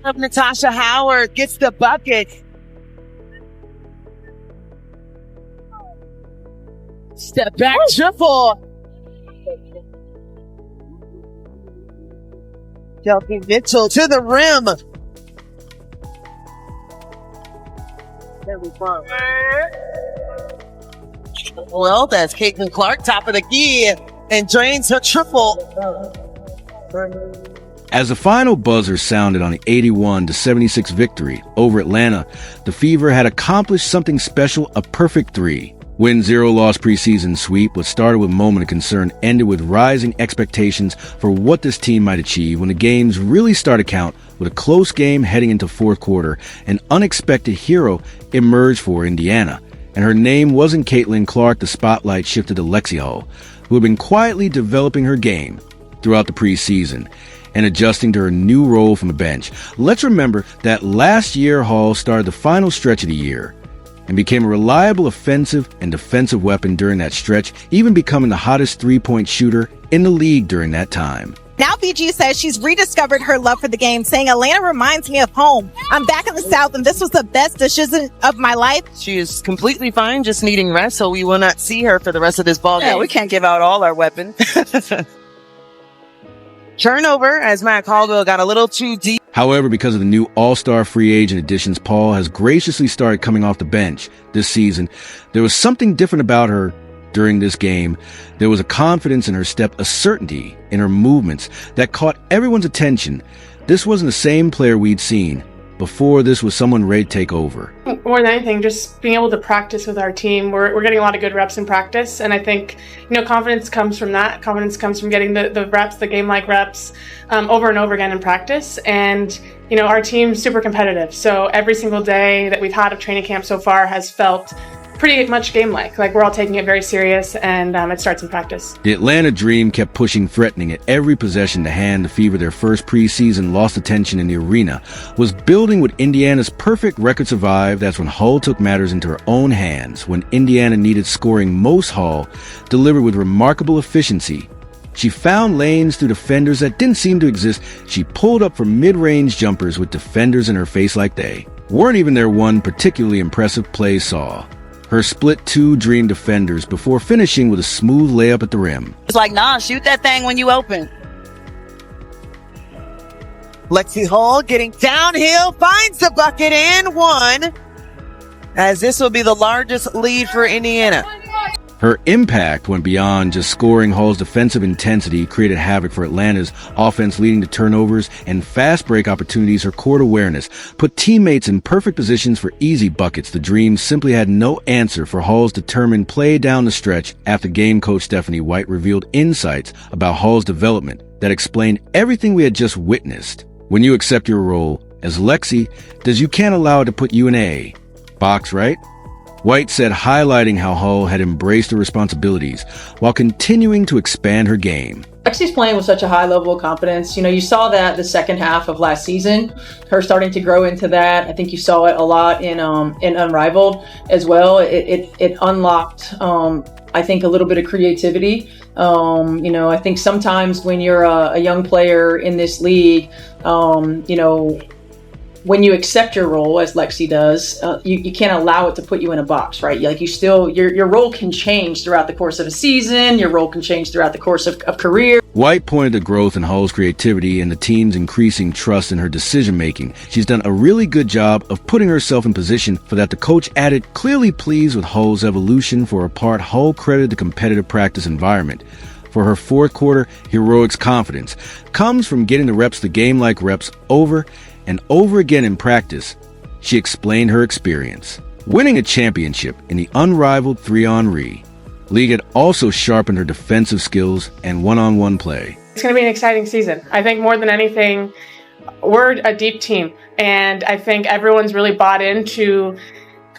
Of Natasha Howard gets the bucket. Step back triple. Kelsey Mitchell to the rim. Well, that's Caitlin Clark, top of the key, and drains her triple. As the final buzzer sounded on the 81-76 victory over Atlanta, the Fever had accomplished something special, a perfect three. Win 0-loss preseason sweep, what started with a moment of concern ended with rising expectations for what this team might achieve when the games really start to count. With a close game heading into fourth quarter, an unexpected hero emerged for Indiana. And her name wasn't Caitlin Clark. The spotlight shifted to Lexie Hull, who had been quietly developing her game throughout the preseason and adjusting to her new role from the bench. Let's remember that last year Hull started the final stretch of the year and became a reliable offensive and defensive weapon during that stretch, even becoming the hottest three-point shooter in the league during that time. Now BG says she's rediscovered her love for the game, saying Atlanta reminds me of home. I'm back in the South, and this was the best decision of my life. She is completely fine, just needing rest, so we will not see her for the rest of this ball game. Yeah, we can't give out all our weapons. Turnover as Matt Caldwell got a little too deep. However, because of the new all-star free agent additions, Paul has graciously started coming off the bench this season. There was something different about her during this game. There was a confidence in her step, a certainty in her movements that caught everyone's attention. This wasn't the same player we'd seen before. This was someone ready to take over. More than anything, just being able to practice with our team. We're getting a lot of good reps in practice, and I think, confidence comes from that. Confidence comes from getting the reps, the game-like reps, over and over again in practice. And, our team's super competitive. So every single day that we've had of training camp so far has felt pretty much game-like. Like, we're all taking it very serious, and it starts in practice. The Atlanta Dream kept pushing, threatening at every possession to hand the Fever their first preseason lost attention in the arena. Was building with Indiana's perfect record survive. That's when Hull took matters into her own hands. When Indiana needed scoring most, Hull delivered with remarkable efficiency. She found lanes through defenders that didn't seem to exist. She pulled up for mid-range jumpers with defenders in her face like they weren't even their one particularly impressive play saw. Her split two dream defenders before finishing with a smooth layup at the rim. It's like, nah, shoot that thing when you open. Lexie Hull getting downhill, finds the bucket and one, as this will be the largest lead for Indiana. Her impact went beyond just scoring. Hull's defensive intensity created havoc for Atlanta's offense, leading to turnovers and fast break opportunities. Her court awareness put teammates in perfect positions for easy buckets. The Dream simply had no answer for Hull's determined play down the stretch after game coach Stephanie White revealed insights about Hull's development that explained everything we had just witnessed. When you accept your role as Lexie, you can't allow it to put you in a box, right? White said, highlighting how Hull had embraced her responsibilities while continuing to expand her game. Lexie's playing with such a high level of confidence. You saw that the second half of last season, her starting to grow into that. I think you saw it a lot in Unrivaled as well. It unlocked, I think, a little bit of creativity. I think sometimes when you're a young player in this league, when you accept your role, as Lexie does, you can't allow it to put you in a box, right? Like, your role can change throughout the course of a season. Your role can change throughout the course of career. White pointed to growth in Hull's creativity and the team's increasing trust in her decision-making. She's done a really good job of putting herself in position for that. The coach added, clearly pleased with Hull's evolution. For her part, Hull credited the competitive practice environment. For her fourth quarter, heroics confidence comes from getting the reps, the game-like reps, over and over again in practice. She explained her experience. Winning a championship in the unrivaled 3-on-3 league had also sharpened her defensive skills and one-on-one play. It's going to be an exciting season. I think more than anything, we're a deep team, and I think everyone's really bought into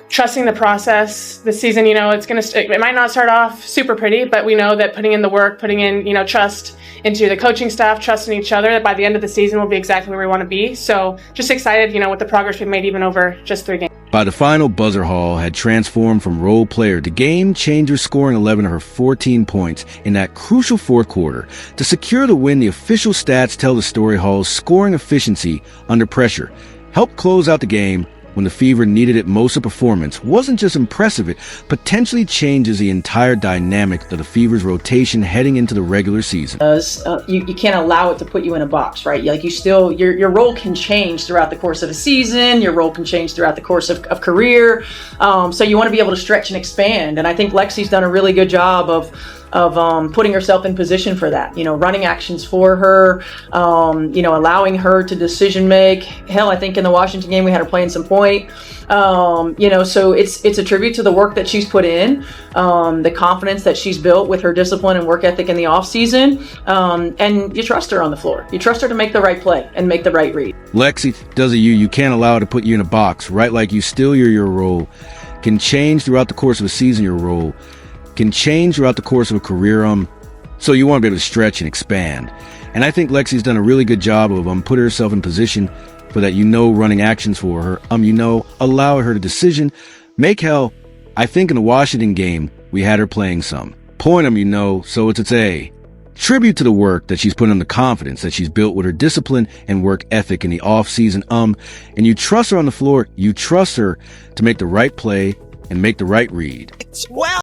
trusting the process. This season, it might not start off super pretty, but we know that putting in the work, putting in, trust into the coaching staff, trust in each other, that by the end of the season we'll be exactly where we want to be. So just excited, with the progress we've made even over just 3 games. By the final buzzer, Hall had transformed from role player to game changer, scoring 11 of her 14 points in that crucial fourth quarter. To secure the win, the official stats tell the story. Hall's scoring efficiency under pressure helped close out the game when the Fever needed it most. Of performance wasn't just impressive, it potentially changes the entire dynamic of the Fever's rotation heading into the regular season. You can't allow it to put you in a box, right? Like you still, your role can change throughout the course of a season. Your role can change throughout the course of career. So you want to be able to stretch and expand. And I think Lexie's done a really good job of putting herself in position for that, running actions for her, allowing her to decision make. Hell, I think in the Washington game, we had her playing some point, so it's a tribute to the work that she's put in, the confidence that she's built with her discipline and work ethic in the off season. And you trust her on the floor. You trust her to make the right play and make the right read. Lexie does you can't allow her to put you in a box, right? Like your role can change throughout the course of a season. Your role can change throughout the course of a career, so you want to be able to stretch and expand. And I think Lexie's done a really good job of putting herself in position for that, running actions for her, allow her to decision make. Hell, I think in the Washington game, we had her playing some point, so it's a tribute to the work that she's put on, the confidence that she's built with her discipline and work ethic in the off season. And you trust her on the floor. You trust her to make the right play and make the right read. Well.